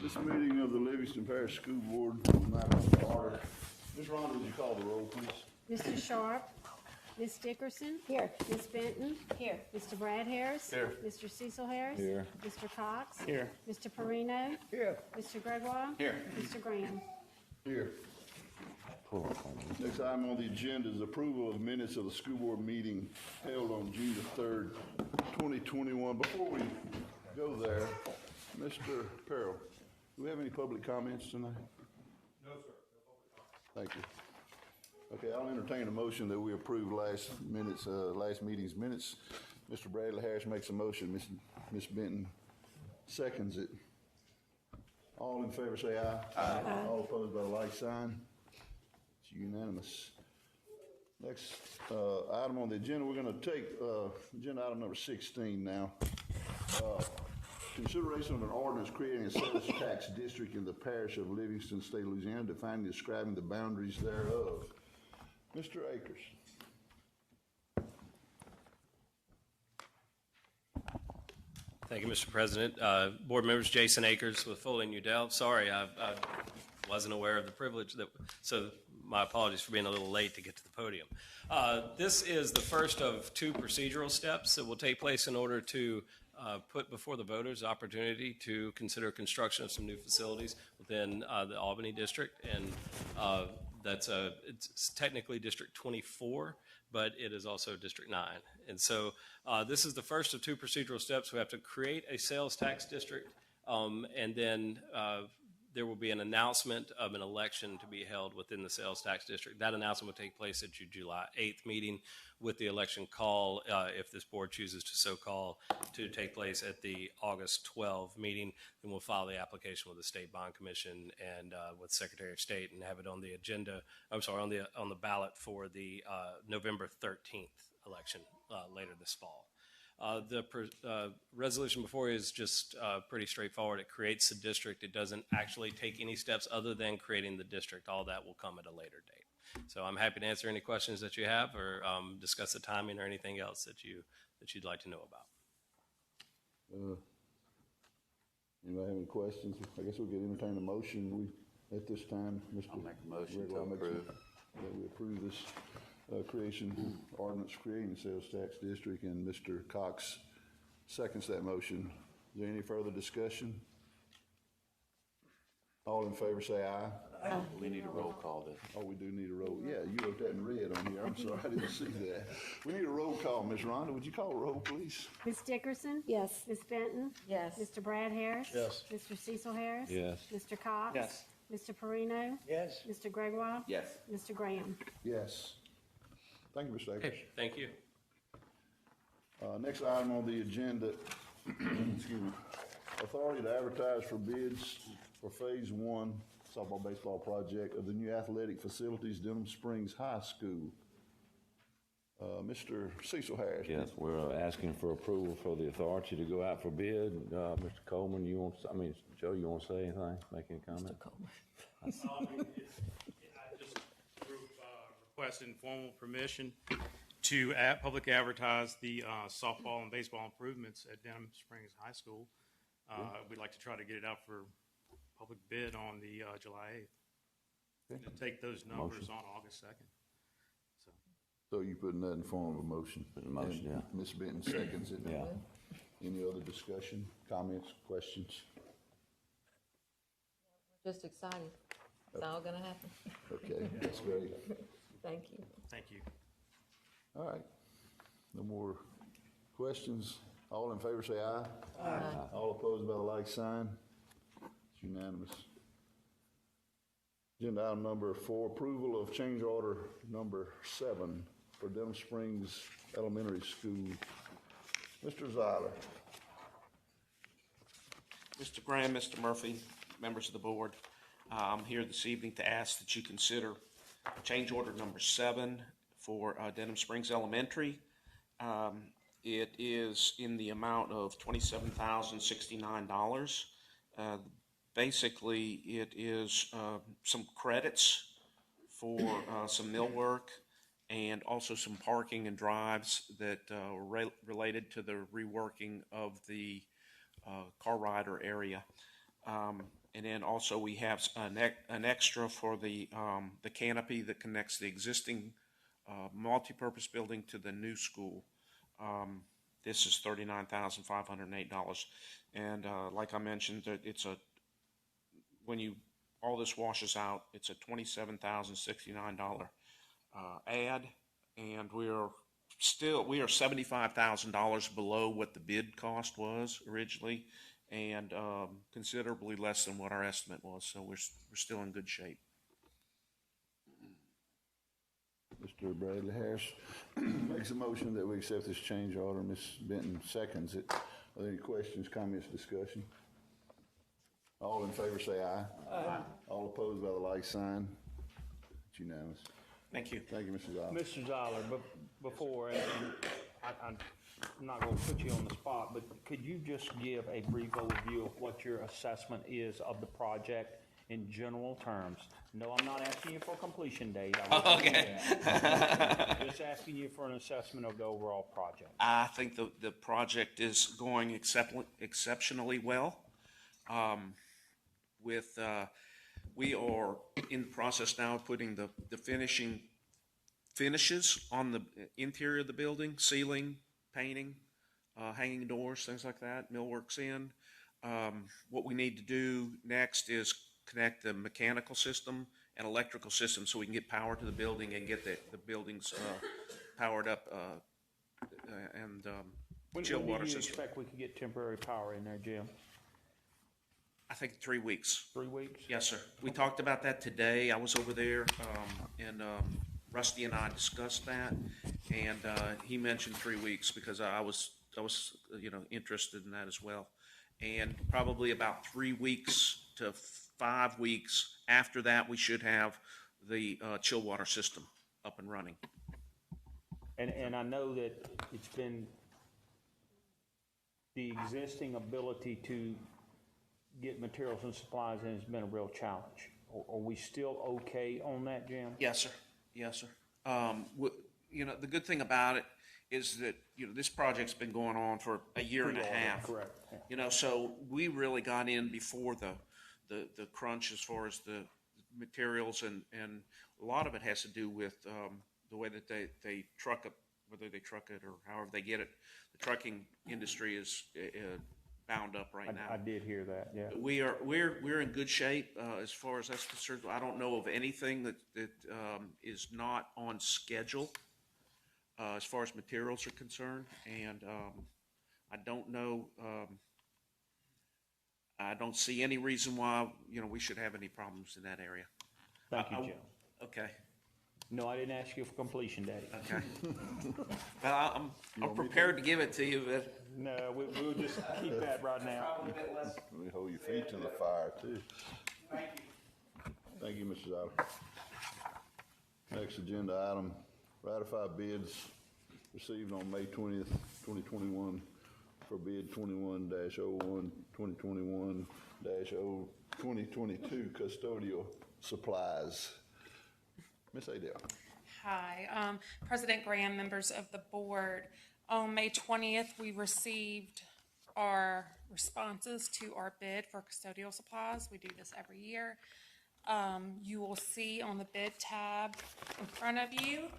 This meeting of the Livingston Parish School Board will now come to order. Ms. Rhonda, would you call the roll, please? Mr. Sharp? Ms. Dickerson? Here. Ms. Benton? Here. Mr. Brad Harris? Here. Mr. Cecil Harris? Here. Mr. Cox? Here. Mr. Perino? Here. Mr. Gregoire? Here. Mr. Graham? Here. Next item on the agenda is approval of minutes of the school board meeting held on June the 3rd, 2021. Before we go there, Mr. Peril, do we have any public comments tonight? No, sir. No public comments. Thank you. Okay, I'll entertain a motion that we approve last meeting's minutes. Mr. Bradley Harris makes a motion. Ms. Benton seconds it. All in favor say aye. Aye. All opposed by the like sign. It's unanimous. Next item on the agenda, we're going to take agenda item number 16 now. Consideration of an ordinance creating a sales tax district in the parish of Livingston, state of Louisiana, defining and describing the boundaries thereof. Mr. Akers. Thank you, Mr. President. Board members, Jason Akers with Foley & Udell. Sorry, I wasn't aware of the privilege, so my apologies for being a little late to get to the podium. This is the first of two procedural steps that will take place in order to put before the voters the opportunity to consider construction of some new facilities within the Albany district, and it's technically District 24, but it is also District 9. And so this is the first of two procedural steps. We have to create a sales tax district, and then there will be an announcement of an election to be held within the sales tax district. That announcement will take place at your July 8th meeting, with the election call, if this board chooses to so call, to take place at the August 12 meeting. Then we'll file the application with the State Bond Commission and with Secretary of State, and have it on the agenda, on the ballot for the November 13th election later this fall. The resolution before you is just pretty straightforward. It creates the district. It doesn't actually take any steps other than creating the district. All that will come at a later date. So I'm happy to answer any questions that you have, or discuss the timing or anything else that you'd like to know about. Anybody have any questions? I guess we could entertain a motion. At this time, Mr. I'll make a motion to Regular approve. That we approve this ordinance creating the sales tax district, and Mr. Cox seconds that motion. Is there any further discussion? All in favor say aye. We need a roll call then. Oh, we do need a roll. Yeah, you wrote that in red on here. I'm sorry, I didn't see that. We need a roll call. Ms. Rhonda, would you call a roll, please? Ms. Dickerson? Yes. Ms. Benton? Yes. Mr. Brad Harris? Yes. Mr. Cecil Harris? Yes. Mr. Cox? Yes. Mr. Perino? Yes. Mr. Gregoire? Yes. Mr. Graham? Yes. Thank you, Mr. Akers. Okay, thank you. Next item on the agenda, excuse me, authority to advertise for bids for Phase 1 softball baseball project of the new athletic facilities, Denham Springs High School. Mr. Cecil Harris. Yes, we're asking for approval for the authority to go out for bid. Mr. Coleman, Joe, you want to say anything, make any comment? I just requesting formal permission to public advertise the softball and baseball improvements at Denham Springs High School. We'd like to try to get it out for public bid on the July 8th. Okay. And take those numbers on August 2nd. So you putting that in form of a motion? Put in motion, And yeah. Ms. Benton seconds it. Yeah. Any other discussion, comments, questions? Just excited. It's all gonna happen. Okay, that's great. Thank you. Thank you. All right. No more questions. All in favor say aye. Aye. All opposed by the like sign. It's unanimous. Agenda item number 4, approval of change order number 7 for Denham Springs Elementary School. Mr. Zeiler. Mr. Graham, Mr. Murphy, members of the board, I'm here this evening to ask that you consider change order number 7 for Denham Springs Elementary. It is in the amount of $27,069. Basically, it is some credits for some millwork and also some parking and drives that were related to the reworking of the car rider area. And then also we have an extra for the canopy that connects the existing multipurpose building to the new school. This is $39,508. And like I mentioned, all this washes out, it's a $27,069 add, and we are $75,000 below what the bid cost was originally, and considerably less than what our estimate was. So we're still in good shape. Mr. Bradley Harris makes a motion that we accept this change order. Ms. Benton seconds it. Are there any questions, comments, discussion? All in favor say aye. Aye. All opposed by the like sign. It's unanimous. Thank you. Thank you, Mr. Zoll. Mr. Zoller, but before, and I'm not going to put you on the spot, but could you just give a brief overview of what your assessment is of the project in general terms? No, I'm not asking you for a completion date. Okay. Just asking you for an assessment of the overall project. I think the project is going exceptionally well. We are in the process now of putting the finishes on the interior of the building, ceiling, painting, hanging doors, things like that, millwork's in. What we need to do next is connect the mechanical system and electrical system so we can get power to the building and get the buildings powered up and chill water When do you system. expect we could get temporary power in there, Jim? I think 3 weeks. 3 weeks? Yes, sir. We talked about that today. I was over there, and Rusty and I discussed that, and he mentioned 3 weeks because I was interested in that as well. And probably about 3 weeks to 5 weeks after that, we should have the chill water system up and running. And I know that it's been the existing ability to get materials and supplies in has been a real challenge. Are we still okay on that, Jim? Yes, sir. Yes, sir. The good thing about it is that, this project's been going on for a year and a half. Correct. So we really got in before the crunch as far as the materials, and a lot of it has to do with the way that they truck it, whether they truck it or however they get it. The trucking industry is bound up right now. I did hear that, yeah. We're in good shape as far as that's concerned. I don't know of anything that is not on schedule as far as materials are concerned, and I don't know. I don't see any reason why we should have any problems in that area. Thank you, Jim. Okay. No, I didn't ask you for completion date. Okay. Well, I'm prepared to give it to you, but No, we'll just keep that right now. We hold your feet to the fire, too. Thank you, Mr. Zoller. Next agenda item, ratify bids received on May 20th, 2021 for bid 21-01, 2021-2022 custodial supplies. Ms. Adele. Hi, President Graham, members of the board. On May 20th, we received our responses to our bid for custodial supplies. We do this every year. You will see on the bid tab in front of you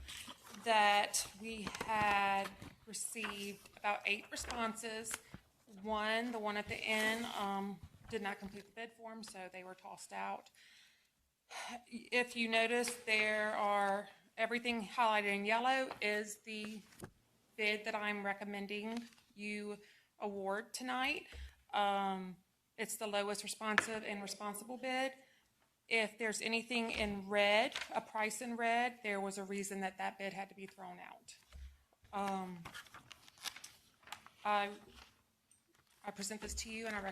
that we had received about 8 responses. The one at the end, did not complete the bid form, so they were tossed out. If you notice, everything highlighted in yellow is the bid that I'm recommending you award tonight. It's the lowest responsive and responsible bid. If there's anything in red, a price in red, there was a reason that bid had to be thrown out. I present this to you, and I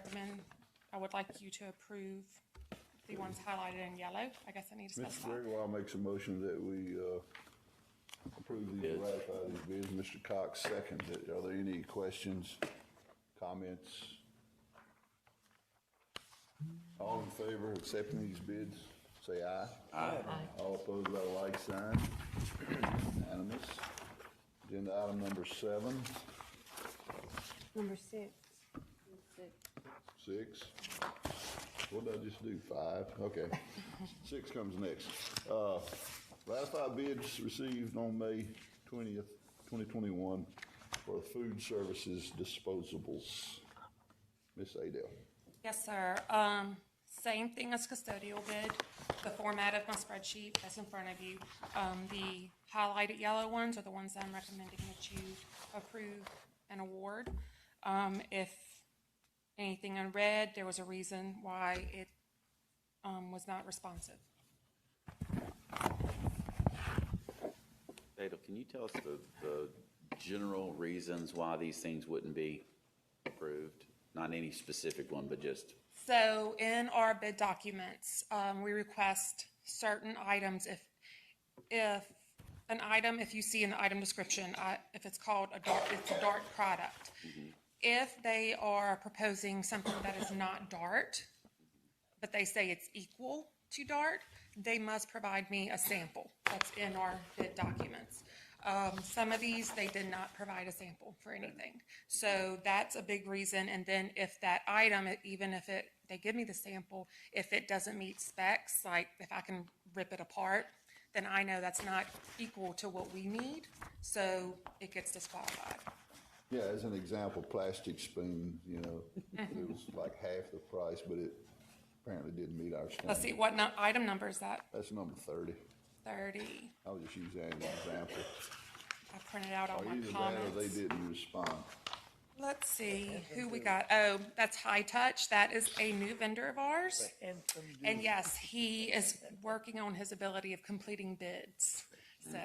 would like you to approve the ones highlighted in yellow. I guess I need to Mr. specify. Gregoire makes a motion that we approve these, ratify these bids. Mr. Cox seconds it. Are there any questions, comments? All in favor of accepting these bids, say aye. Aye. All opposed by the like sign. Unanimous. Agenda item number 7. Number 6. 6. What did I just do? 5? Okay. 6 comes next. Ratify bids received on May 20th, 2021 for food services disposables. Ms. Adele. Yes, sir. Same thing as custodial bid. The format of my spreadsheet that's in front of you. The highlighted yellow ones are the ones I'm recommending that you approve and award. If anything in red, there was a reason why it was not responsive. Dado, can you tell us the general reasons why these things wouldn't be approved? Not any specific one, but just. So in our bid documents, we request certain items if an item, if you see in the item description, if it's called it's a DART product. If they are proposing something that is not DART, but they say it's equal to DART, they must provide me a sample that's in our bid documents. Some of these, they did not provide a sample for anything. So that's a big reason. And then if that item, even if they give me the sample, if it doesn't meet specs, like if I can rip it apart, then I know that's not equal to what we need. So it gets disqualified. Yeah, as an example, plastic spoon, it was like half the price, but it apparently didn't meet our standard. Let's see, what item number is that? That's number 30. 30. I'll just use that as an example. I printed out all Or my either that comments. or they didn't respond. Let's see who we got. Oh, that's High Touch. That is a new vendor of ours. And yes, he is working on his ability of completing bids. So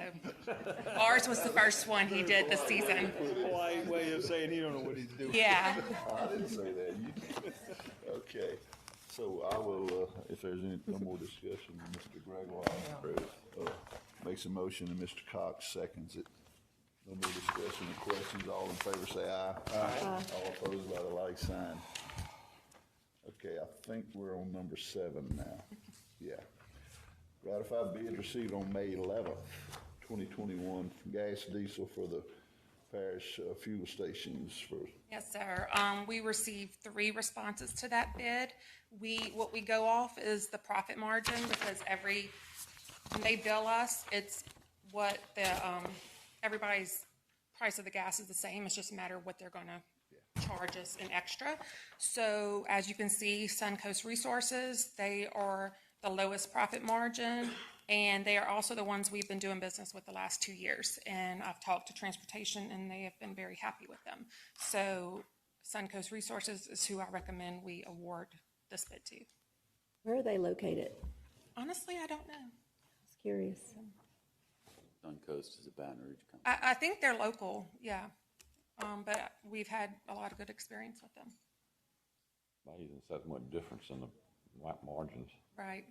ours was the first one he did this season. Polite way of saying he don't know what he's doing. Yeah. I didn't say that. Okay. So I will, if there's no more discussion, Mr. Gregoire makes a motion and Mr. Cox seconds it. No more discussion or questions. All in favor say aye. Aye. All opposed by the like sign. Okay, I think we're on number 7 now. Yeah. Ratify bid received on May 11th, 2021 from gas diesel for the parish fuel stations for. Yes, sir. We received 3 responses to that bid. What we go off is the profit margin because when they bill us, it's what everybody's price of the gas is the same. It's just a matter of what they're going to charge us in extra. So as you can see, Suncoast Resources, they are the lowest profit margin, and they are also the ones we've been doing business with the last 2 years. And I've talked to transportation, and they have been very happy with them. So Suncoast Resources is who I recommend we award this bid to. Where are they located? Honestly, I don't know. I was curious. Suncoast is a Baton Rouge company. I think they're local, yeah. But we've had a lot of good experience with them. Not even that much difference in the white margins. Right.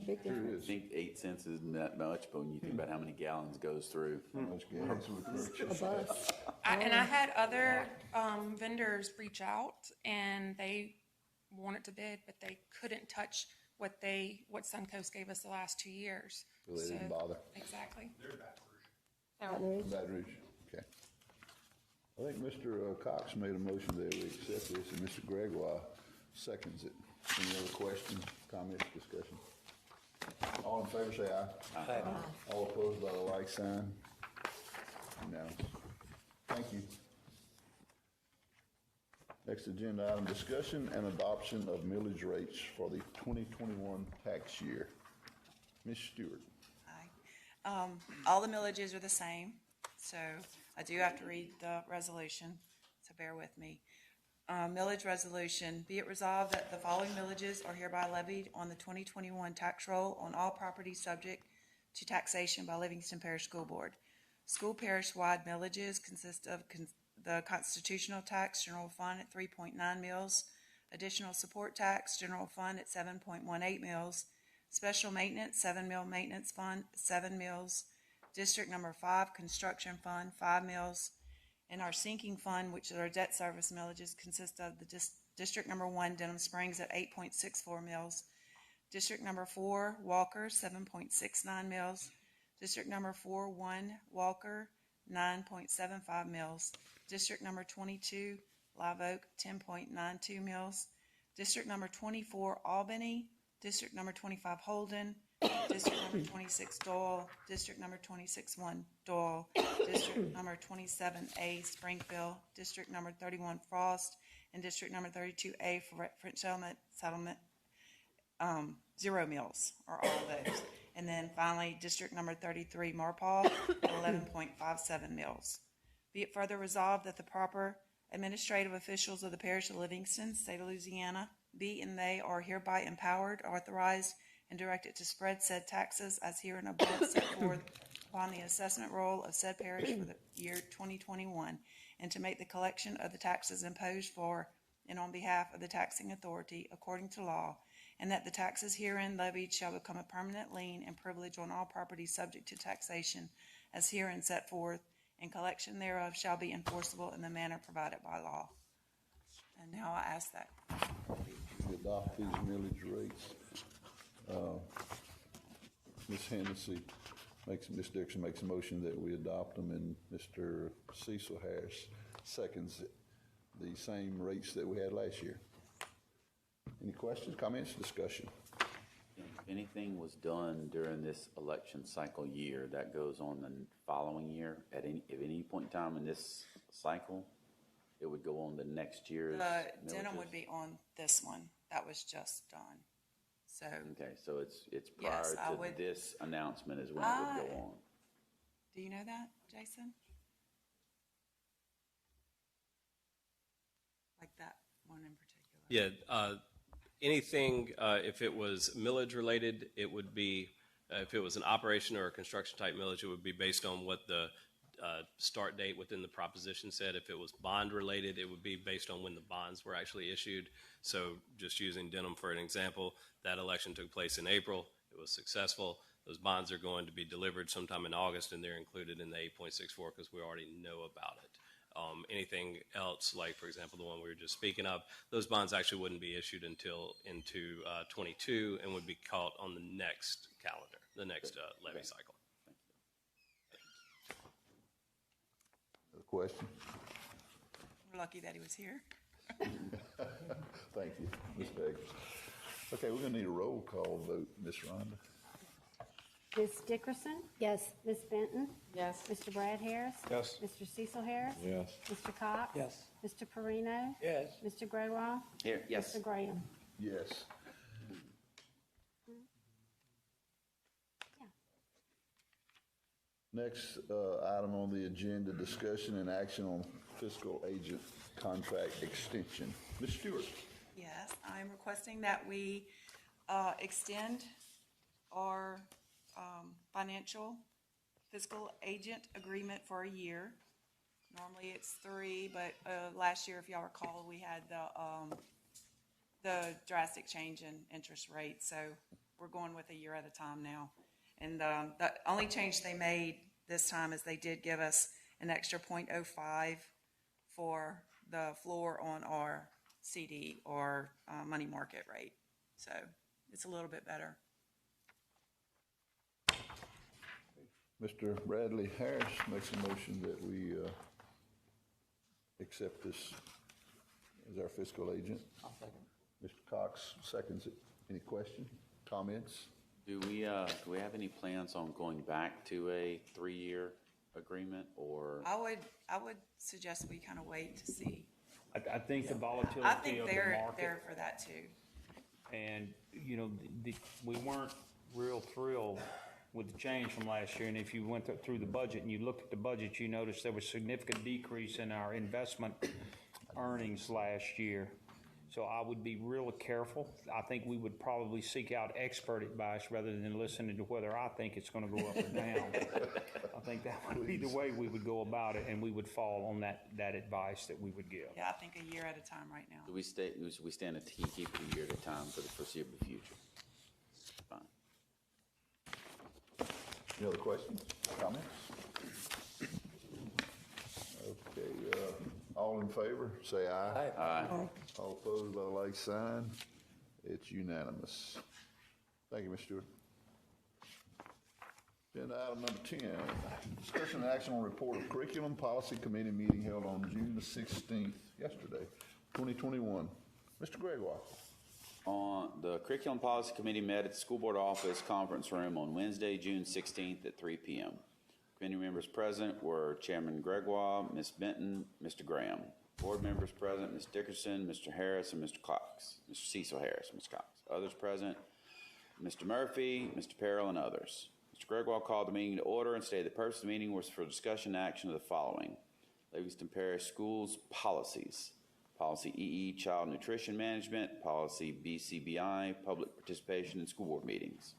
Big difference. I think 8 cents isn't that much, but when you think about how many gallons goes through. How much gas would purchase? A bus. And I had other vendors reach out, and they wanted to bid, but they couldn't touch what Suncoast gave us the last 2 years. So they didn't bother. Exactly. Baton Rouge. Baton Rouge, okay. I think Mr. Cox made a motion that we accept this, and Mr. Gregoire seconds it. Any other questions, comments, discussion? All in favor say aye. Aye. All opposed by the like sign. Unanimous. Thank you. Next agenda item, discussion and adoption of millage rates for the 2021 tax year. Ms. Stewart. Hi. All the millages are the same, so I do have to read the resolution, so bear with me. Millage resolution, be it resolved that the following millages are hereby levied on the 2021 tax roll on all properties subject to taxation by Livingston Parish School Board. School parish-wide millages consist of the constitutional tax, general fund at 3.9 mils, additional support tax, general fund at 7.18 mils, special maintenance, 7 mil maintenance fund, 7 mils, district number 5, construction fund, 5 mils, and our sinking fund, which is our debt service millages, consist of the district number 1, Denham Springs at 8.64 mils, district number 4, Walker, 7.69 mils, district number 4-1, Walker, 9.75 mils, district number 22, Live Oak, 10.92 mils, District number 24 Albany, District number 25 Holden, District number 26 Doyle, District number 26-1 Doyle, District number 27A Springfield, District number 31 Frost, and District number 32A for French settlement, 0 mills, or all of those. And then finally, District number 33 Marpaw, 11.57 mills. Be it further resolved that the proper administrative officials of the parish of Livingston, state of Louisiana, be and they are hereby empowered, authorized, and directed to spread said taxes as herein above set forth upon the assessment roll of said parish for the year 2021, and to make the collection of the taxes imposed for and on behalf of the taxing authority according to law, and that the taxes herein levied shall become a permanent lien and privilege on all property subject to taxation as herein set forth, and collection thereof shall be enforceable in the manner provided by law. And now I ask that. We adopt these millage rates. Ms. Hennessy Ms. Dixon makes a motion that we adopt them, and Mr. Cecil Harris seconds it. The same rates that we had last year. Any questions, comments, discussion? If anything was done during this election cycle year, that goes on the following year, at any point in time in this cycle, it would go on the next year's Denim millages? would be on this one. That was just done. So, Okay, so it's Yes, I prior to would- this announcement is when it would go on. do you know that, Jason? Like that one in particular? Yeah, anything, if it was millage related, it would be, if it was an operation or a construction type millage, it would be based on what the start date within the proposition said. If it was bond related, it would be based on when the bonds were actually issued. So just using Denham for an example, that election took place in April. It was successful. Those bonds are going to be delivered sometime in August, and they're included in the 8.64 because we already know about it. Anything else, like, for example, the one we were just speaking of, those bonds actually wouldn't be issued until into 22 and would be caught on the next calendar, the next levy cycle. Other question? We're lucky that he was here. Thank you, Ms. Davis. Okay, we're gonna need a roll call vote, Ms. Rhonda. Ms. Dickerson? Yes. Ms. Benton? Yes. Mr. Brad Harris? Yes. Mr. Cecil Harris? Yes. Mr. Cox? Yes. Mr. Perino? Yes. Mr. Graywa? Here, yes. Mr. Graham? Yes. Next item on the agenda, discussion and action on fiscal agent contract extension. Ms. Stewart. Yes, I'm requesting that we extend our financial fiscal agent agreement for a year. Normally it's 3, but last year, if y'all recall, we had the drastic change in interest rates, so we're going with a year at a time now. And the only change they made this time is they did give us an extra 0.05 for the floor on our CD or money market rate. So it's a little bit better. Mr. Bradley Harris makes a motion that we accept this as our fiscal agent. I'll second. Mr. Cox seconds it. Any questions, comments? Do we have any plans on going back to a 3-year agreement, or? I would suggest we kind of wait to see. I think the I volatility think of the they're market, there for that too. and, you know, we weren't real thrilled with the change from last year. And if you went through the budget and you looked at the budget, you noticed there was significant decrease in our investment earnings last year. So I would be real careful. I think we would probably seek out expert advice rather than listening to whether I think it's going to go up or down. I think that would be the way we would go about it, and we would fall on that advice that we would give. Yeah, I think a year at a time right now. Do we stand a keep it a year at a time for the foreseeable future? Fine. Any other questions, comments? Okay, all in favor, say aye. Aye. All opposed by the like sign. It's unanimous. Thank you, Ms. Stewart. Agenda item number 10, discussion and action on report of curriculum policy committee meeting held on June the 16th, yesterday, 2021. Mr. Gregoire. The Curriculum Policy Committee met at the School Board Office Conference Room on Wednesday, June 16th at 3 p.m. Committee members present were Chairman Gregoire, Ms. Benton, Mr. Graham. Board members present, Ms. Dickerson, Mr. Harris, and Mr. Cox. Mr. Cecil Harris, Ms. Cox. Others present, Mr. Murphy, Mr. Perrell, and others. Mr. Gregoire called the meeting to order and stated the purpose of the meeting was for discussion and action of the following: Livingston Parish Schools policies. Policy EE, Child Nutrition Management. Policy BCBI, Public Participation in School Board Meetings.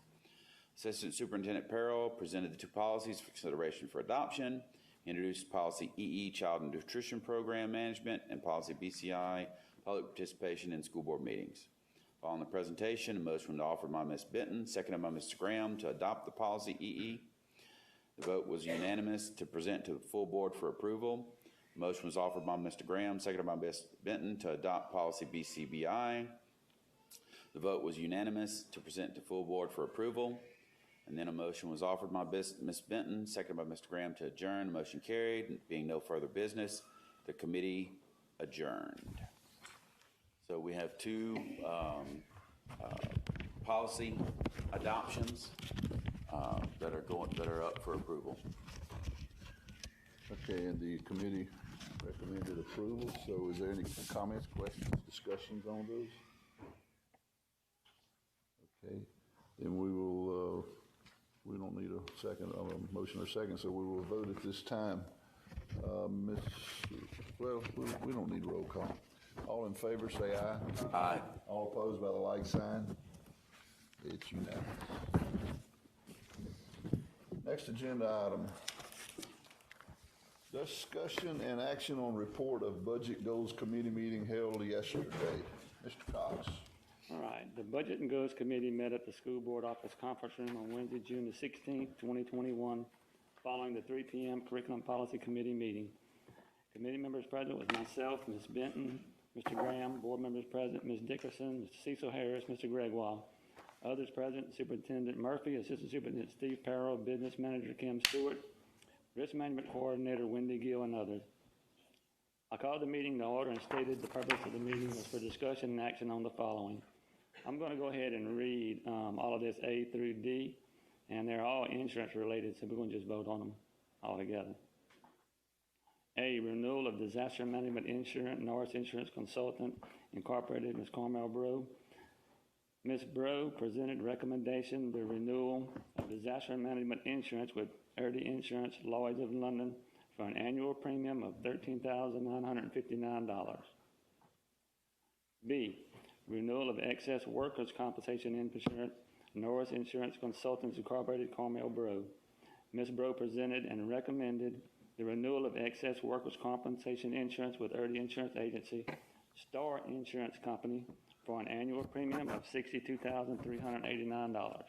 Assistant Superintendent Perrell presented the two policies for consideration for adoption. He introduced policy EE, Child Nutrition Program Management, and policy BCI, Public Participation in School Board Meetings. Following the presentation, a motion was offered by Ms. Benton, seconded by Mr. Graham, to adopt the policy EE. The vote was unanimous to present to the full board for approval. The motion was offered by Mr. Graham, seconded by Ms. Benton, to adopt policy BCBI. The vote was unanimous to present to full board for approval. And then a motion was offered by Ms. Benton, seconded by Mr. Graham, to adjourn. The motion carried. Being no further business, the committee adjourned. So we have two policy adoptions that are up for approval. Okay, and the committee recommended approval. So is there any comments, questions, discussions on those? Okay, then we will, we don't need a second, a motion or second, so we will vote at this time. Well, we don't need a roll call. All in favor, say aye. Aye. All opposed by the like sign. It's unanimous. Next agenda item. Discussion and action on report of Budget Goals Committee meeting held yesterday. Mr. Cox. All right, the Budget and Goals Committee met at the School Board Office Conference Room on Wednesday, June the 16th, 2021, following the 3 p.m. Curriculum Policy Committee meeting. Committee members present was myself, Ms. Benton, Mr. Graham, board members present, Ms. Dickerson, Mr. Cecil Harris, Mr. Gregoire. Others present, Superintendent Murphy, Assistant Superintendent Steve Perrell, Business Manager Kim Stewart, Risk Management Coordinator Wendy Gill, and others. I called the meeting to order and stated the purpose of the meeting was for discussion and action on the following. I'm going to go ahead and read all of this A through D, and they're all insurance related, so we're going to just vote on them all together. A, renewal of disaster management insurance, Norris Insurance Consultant Incorporated, Ms. Carmel Bro. Ms. Bro presented recommendation the renewal of disaster management insurance with Erdy Insurance, Lloyd's of London, for an annual premium of $13,959. B, renewal of excess workers' compensation insurance, Norris Insurance Consultants Incorporated, Carmel Bro. Ms. Bro presented and recommended the renewal of excess workers' compensation insurance with Erdy Insurance Agency, Star Insurance Company, for an annual premium of $62,389.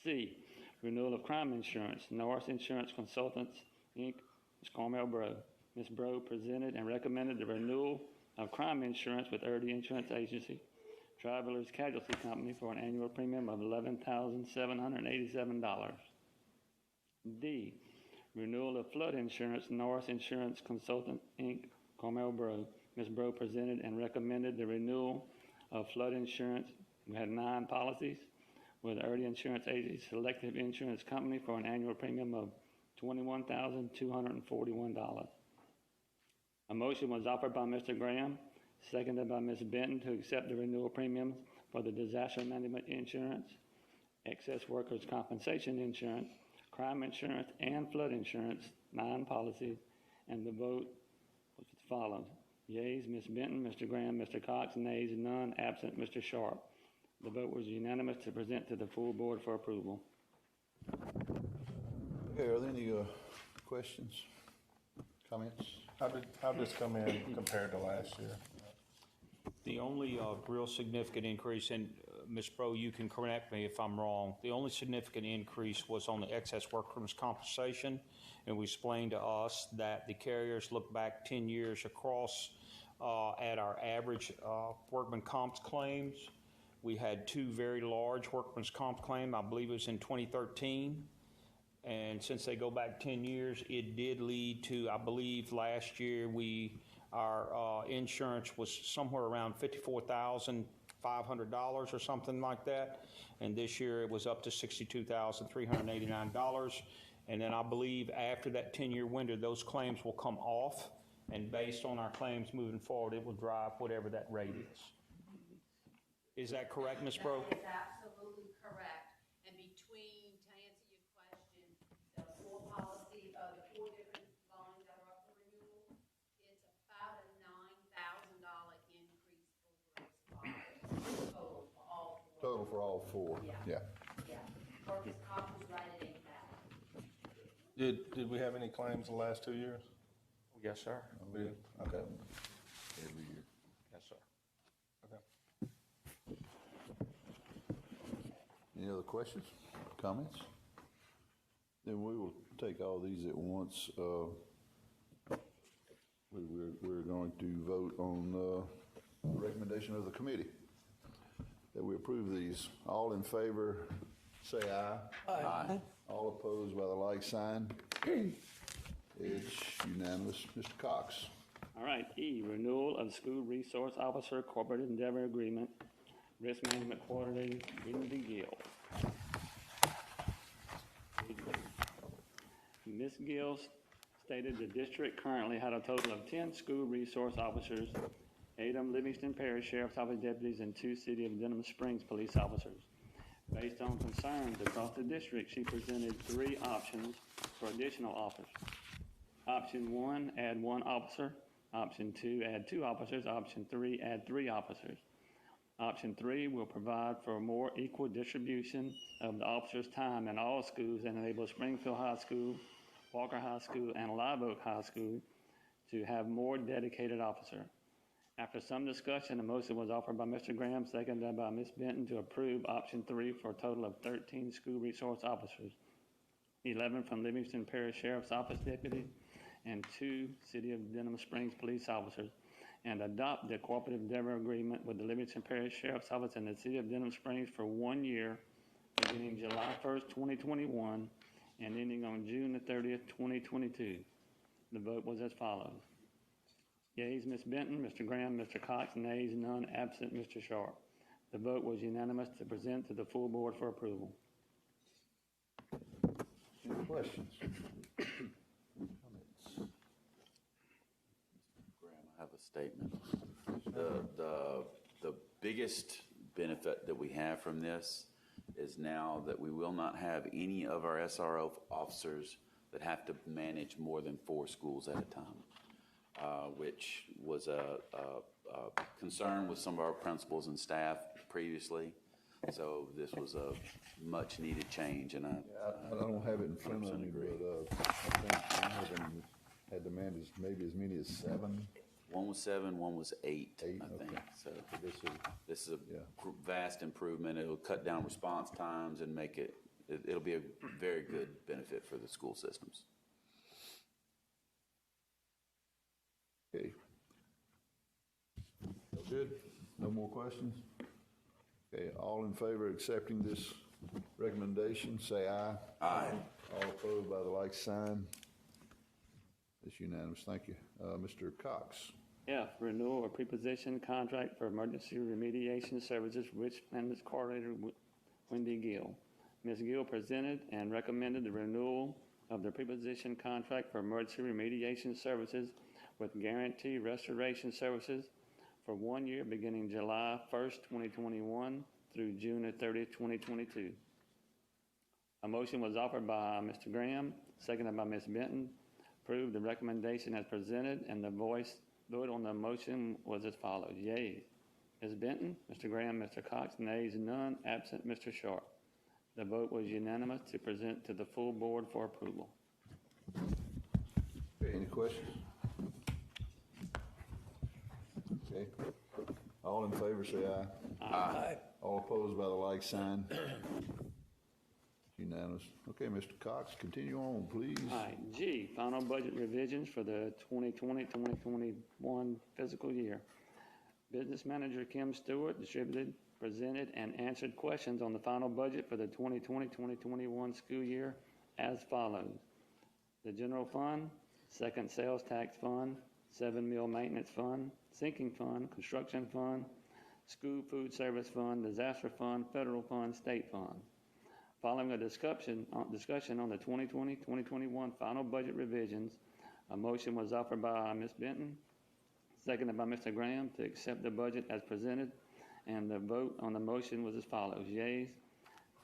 C, renewal of crime insurance, Norris Insurance Consultants, Inc., Ms. Carmel Bro. Ms. Bro presented and recommended the renewal of crime insurance with Erdy Insurance Agency, Travelers Casualty Company, for an annual premium of $11,787. D, renewal of flood insurance, Norris Insurance Consultant, Inc., Carmel Bro. Ms. Bro presented and recommended the renewal of flood insurance. We had 9 policies with Erdy Insurance Agency Selective Insurance Company for an annual premium of $21,241. A motion was offered by Mr. Graham, seconded by Ms. Benton, to accept the renewal premiums for the disaster management insurance, excess workers' compensation insurance, crime insurance, and flood insurance, 9 policies, and the vote was as follows. Yeas, Ms. Benton, Mr. Graham, Mr. Cox, nays, none, absent, Mr. Sharp. The vote was unanimous to present to the full board for approval. Okay, are there any questions, comments? How did this come in compared to last year? The only real significant increase, and Ms. Bro, you can correct me if I'm wrong, the only significant increase was on the excess workers' compensation, and we explained to us that the carriers look back 10 years across at our average workman comp claims. We had 2 very large workman's comp claims. I believe it was in 2013. And since they go back 10 years, it did lead to, I believe last year our insurance was somewhere around $54,000 $500 or something like that. And this year it was up to $62,389. And then I believe after that 10-year window, those claims will come off. And based on our claims moving forward, it will drive whatever that rate is. Is that correct, Ms. Bro? That is absolutely correct. And between, to answer your question, the four policy, the four different lines that are up for renewal, it's about a $9,000 increase over expired total for all four. Total for all four? Yeah. Yeah. Workers' comp was right at $8,000. Did we have any claims the last 2 years? Yes, sir. We did, okay. Every year. Yes, sir. Okay. Any other questions, comments? Then we will take all these at once. We're going to vote on the recommendation of the committee that we approve these. All in favor, say aye. Aye. All opposed by the like sign. It's unanimous. Mr. Cox. All right, E, renewal of school resource officer corporate endeavor agreement, risk management coordinator, Wendy Gill. Ms. Gill stated the district currently had a total of 10 school resource officers, 8 of them Livingston Parish Sheriff's Office deputies, and 2 City of Denham Springs police officers. Based on concerns across the district, she presented 3 options for additional officers. Option 1, add 1 officer. Option 2, add 2 officers. Option 3, add 3 officers. Option 3 will provide for a more equal distribution of the officers' time in all schools and enable Springfield High School, Walker High School, and Live Oak High School to have more dedicated officers. After some discussion, a motion was offered by Mr. Graham, seconded by Ms. Benton, to approve option 3 for a total of 13 school resource officers, 11 from Livingston Parish Sheriff's Office deputy, and 2 City of Denham Springs police officers, and adopt the cooperative endeavor agreement with the Livingston Parish Sheriff's Office and the City of Denham Springs for 1 year, beginning July 1st, 2021, and ending on June the 30th, 2022. The vote was as follows. Yeas, Ms. Benton, Mr. Graham, Mr. Cox, nays, none, absent, Mr. Sharp. The vote was unanimous to present to the full board for approval. Any questions? Graham, I have a statement. The biggest benefit that we have from this is now that we will not have any of our SRO officers that have to manage more than 4 schools at a time, which was a concern with some of our principals and staff previously. So this was a much-needed change, and I don't have it in front of me, but I think one of them had to manage maybe as many as 7. One was 7, one was 8, I think. Okay. So this is a vast improvement. It'll cut down response times and make it'll be a very good benefit for the school systems. Okay. Good. No more questions? Okay, all in favor of accepting this recommendation, say aye. Aye. All opposed by the like sign. It's unanimous. Thank you. Mr. Cox. F, renewal of preposition contract for emergency remediation services, Risk Management Coordinator Wendy Gill. Ms. Gill presented and recommended the renewal of the preposition contract for emergency remediation services with guarantee restoration services for 1 year beginning July 1st, 2021 through June 30th, 2022. A motion was offered by Mr. Graham, seconded by Ms. Benton. Approved the recommendation as presented, and the vote on the motion was as follows. Yea, Ms. Benton, Mr. Graham, Mr. Cox, nays, none, absent, Mr. Sharp. The vote was unanimous to present to the full board for approval. Okay, any questions? Okay. All in favor, say aye. Aye. All opposed by the like sign. Unanimous. Okay, Mr. Cox, continue on, please. All right, G, final budget revisions for the 2020-2021 fiscal year. Business Manager Kim Stewart distributed, presented, and answered questions on the final budget for the 2020-2021 school year as follows. The General Fund, Second Sales Tax Fund, 7 Mill Maintenance Fund, Sinking Fund, Construction Fund, School Food Service Fund, Disaster Fund, Federal Fund, State Fund. Following a discussion on the 2020-2021 final budget revisions, a motion was offered by Ms. Benton, seconded by Mr. Graham to accept the budget as presented, and the vote on the motion was as follows. Yeas,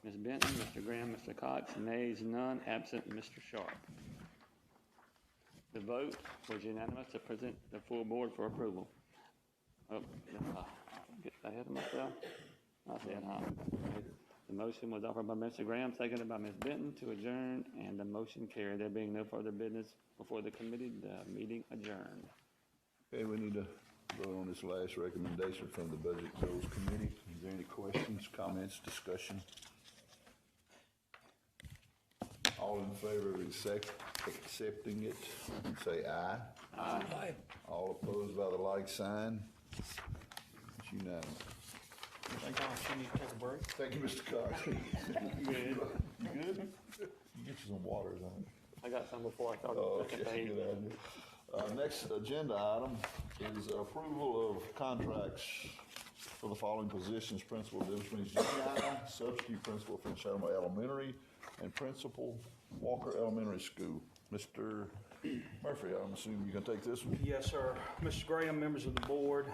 Ms. Benton, Mr. Graham, Mr. Cox, nays, none, absent Mr. Sharp. The vote was unanimous to present the full board for approval. Oh, get ahead of myself. I said aye. The motion was offered by Mr. Graham, seconded by Ms. Benton to adjourn, and the motion carried. There being no further business before the committee, the meeting adjourned. Okay, we need to vote on this last recommendation from the Budget Goals Committee. Is there any questions, comments, discussion? All in favor of accepting it, say aye. Aye. All opposed by the like sign? It's unanimous. Thank you. You need to take a break? Thank you, Mr. Cox. You good? You good? Get you some waters on it. I got some before I start Oh, the okay, second page. good idea. Next agenda item is approval of contracts for the following positions: Principal of Denham Springs Junior High, Substitute Principal for Shelma Elementary, and Principal Walker Elementary School. Mr. Murphy, I'm assuming you're gonna take this one? Yes, sir. Mr. Graham, members of the board,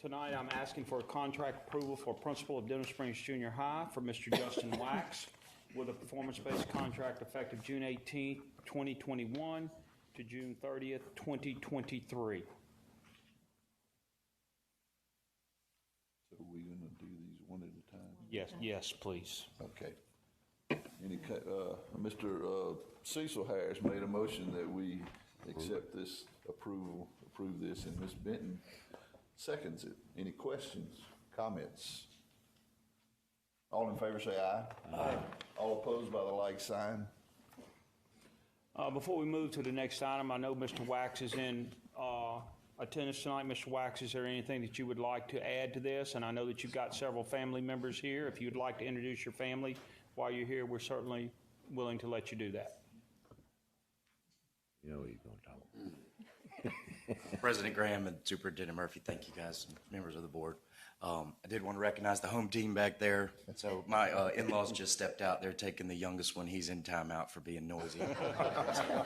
tonight I'm asking for a contract approval for Principal of Denham Springs Junior High for Mr. Justin Wax with a performance-based contract effective June 18th, 2021 to June 30th, 2023. So we're gonna do these one at a time? Yes, please. Okay. Mr. Cecil Harris made a motion that we accept this approve this, and Ms. Benton seconds it. Any questions, comments? All in favor say aye. Aye. All opposed by the like sign? Before we move to the next item, I know Mr. Wax is in attendance tonight. Mr. Wax, is there anything that you would like to add to this? And I know that you've got several family members here. If you'd like to introduce your family while you're here, we're certainly willing to let you do that. You know what you're gonna talk. President Graham and Superintendent Murphy, thank you guys, and members of the board. I did want to recognize the home team back there. So my in-laws just stepped out. They're taking the youngest one. He's in timeout for being noisy.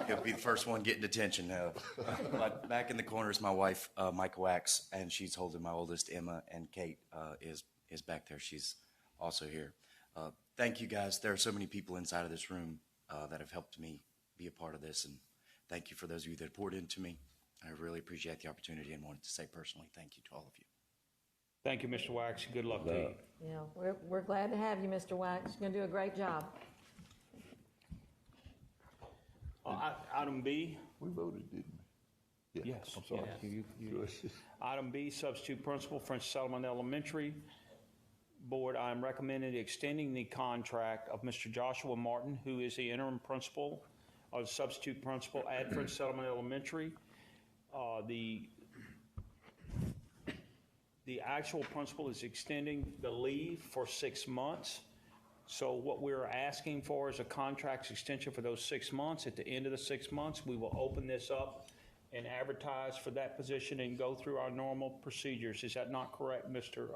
He'll be the first one getting attention. But back in the corner is my wife, Micah Wax, and she's holding my oldest, Emma, and Kate is back there. She's also here. Thank you guys. There are so many people inside of this room that have helped me be a part of this, and thank you for those of you that poured into me. I really appreciate the opportunity and wanted to say personally thank you to all of you. Thank you, Mr. Wax. Good luck to you. Yeah, we're glad to have you, Mr. Wax. You're going to do a great job. Item B. We voted, didn't we? Yeah. Yes. I'm sorry. Yeah, Item B, substitute principal, French Settlement Elementary. Board, I am recommending extending the contract of Mr. Joshua Martin, who is the interim principal or the substitute principal at French Settlement Elementary. The actual principal is extending the leave for 6 months. So what we're asking for is a contract extension for those 6 months. At the end of the 6 months, we will open this up and advertise for that position and go through our normal procedures. Is that not correct, Mr.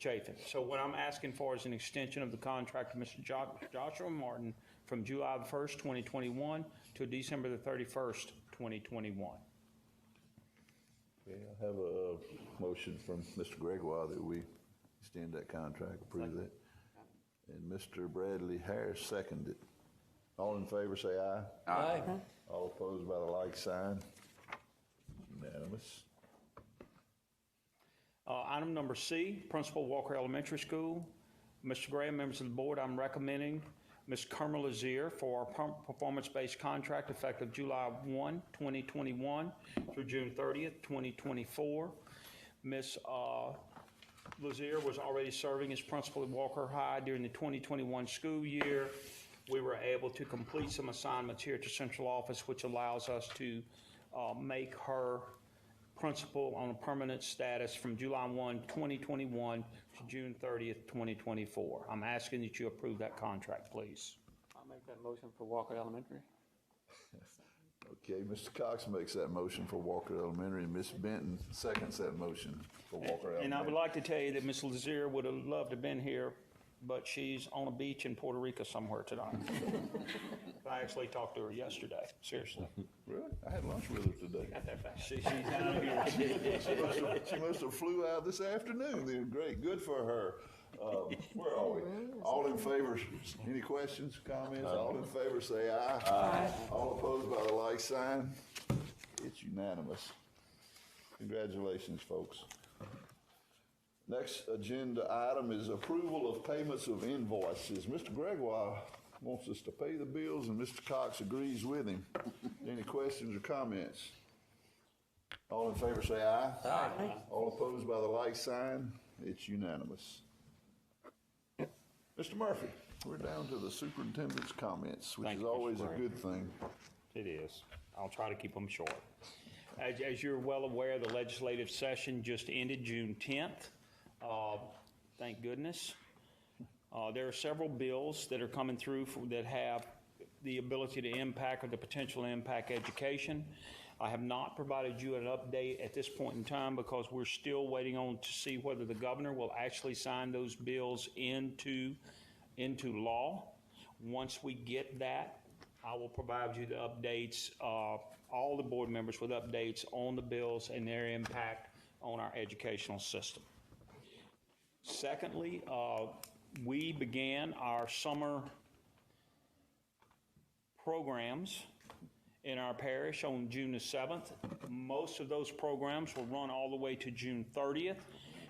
Chafin? So what I'm asking for is an extension of the contract of Mr. Joshua Martin from July the 1st, 2021 to December the 31st, 2021. Okay, I have a motion from Mr. Gregoire that we extend that contract, approve that. And Mr. Bradley Harris seconded it. All in favor say aye. Aye. All opposed by the like sign? Unanimous. Item number C, Principal Walker Elementary School. Mr. Graham, members of the board, I'm recommending Ms. Kerma Lazier for our performance-based contract effective July 1, 2021 through June 30th, 2024. Ms. Lazier was already serving as principal at Walker High during the 2021 school year. We were able to complete some assignments here at the central office, which allows us to make her principal on a permanent status from July 1, 2021 to June 30th, 2024. I'm asking that you approve that contract, please. I'll make that motion for Walker Elementary. Okay, Mr. Cox makes that motion for Walker Elementary, and Ms. Benton seconds that motion for Walker Elementary. And I would like to tell you that Ms. Lazier would have loved to have been here, but she's on a beach in Puerto Rico somewhere tonight. I actually talked to her yesterday, seriously. Really? I had lunch with her today. She's down here. She must have flew out this afternoon then. Great, good for her. Where are we? All in favor, any questions, comments? All in favor say aye. Aye. All opposed by the like sign? It's unanimous. Congratulations, folks. Next agenda item is approval of payments of invoices. Mr. Gregoire wants us to pay the bills, and Mr. Cox agrees with him. Any questions or comments? All in favor say aye. Aye. All opposed by the like sign? It's unanimous. Mr. Murphy, we're down to the superintendent's comments, which Thank is you, Mr. always a Gray. good thing. It is. I'll try to keep them short. As you're well aware, the legislative session just ended June 10th. Thank goodness. There are several bills that are coming through that have the ability to impact or the potential to impact education. I have not provided you an update at this point in time because we're still waiting on to see whether the governor will actually sign those bills into law. Once we get that, I will provide you the updates, all the board members with updates on the bills and their impact on our educational system. Secondly, we began our summer programs in our parish on June the 7th. Most of those programs will run all the way to June 30th.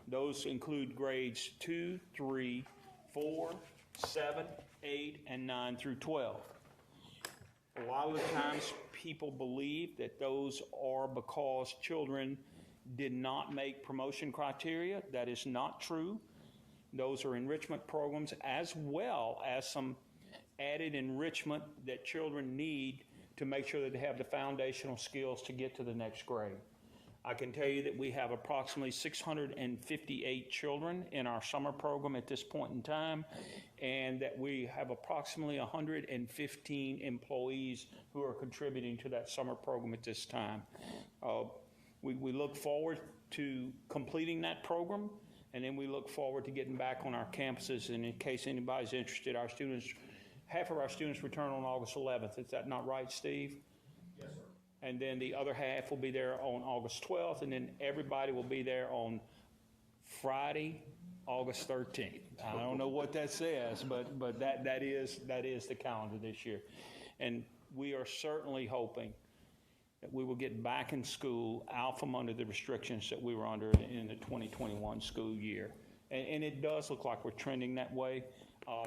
Those include grades 2, 3, 4, 7, 8, and 9 through 12. A lot of the times people believe that those are because children did not make promotion criteria. That is not true. Those are enrichment programs as well as some added enrichment that children need to make sure that they have the foundational skills to get to the next grade. I can tell you that we have approximately 658 children in our summer program at this point in time, and that we have approximately 115 employees who are contributing to that summer program at this time. We look forward to completing that program, and then we look forward to getting back on our campuses. And in case anybody's interested, our students, half of our students return on August 11th. Is that not right, Steve? Yes, sir. And then the other half will be there on August 12th, and then everybody will be there on Friday, August 13th. I don't know what that says, but that is the calendar this year. And we are certainly hoping that we will get back in school out from under the restrictions that we were under in the 2021 school year. And it does look like we're trending that way.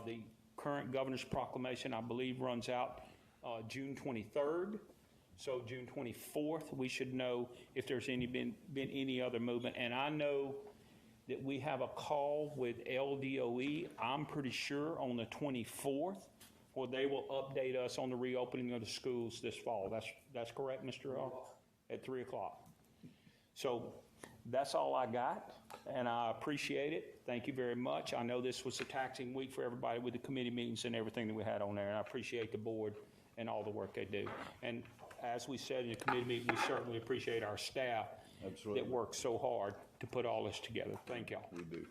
The current governor's proclamation, I believe, runs out June 23rd. So June 24th, we should know if there's been any other movement. And I know that we have a call with LDOE, I'm pretty sure, on the 24th, where they will update us on the reopening of the schools this fall. That's correct, Mr. At 3 o'clock. So that's all I got, and I appreciate it. Thank you very much. I know this was a taxing week for everybody with the committee meetings and everything that we had on there, and I appreciate the board and all the work they do. And as we said in the committee meeting, we certainly appreciate our staff Absolutely. that worked so hard to put all this together. Thank y'all. We do.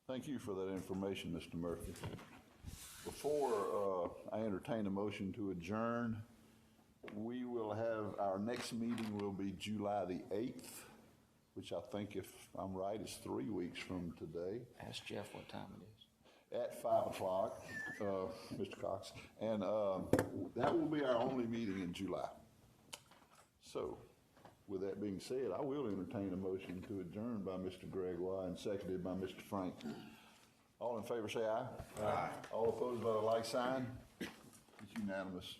Thank you for that information, Mr. Murphy. Before I entertain a motion to adjourn, we will have, our next meeting will be July the 8th, which I think, if I'm right, is 3 weeks from today. Ask Jeff what time it is. At 5 o'clock, Mr. Cox. And that will be our only meeting in July. So, with that being said, I will entertain a motion to adjourn by Mr. Gregoire and seconded by Mr. Frank. All in favor say aye. Aye. All opposed by the like sign. It's unanimous.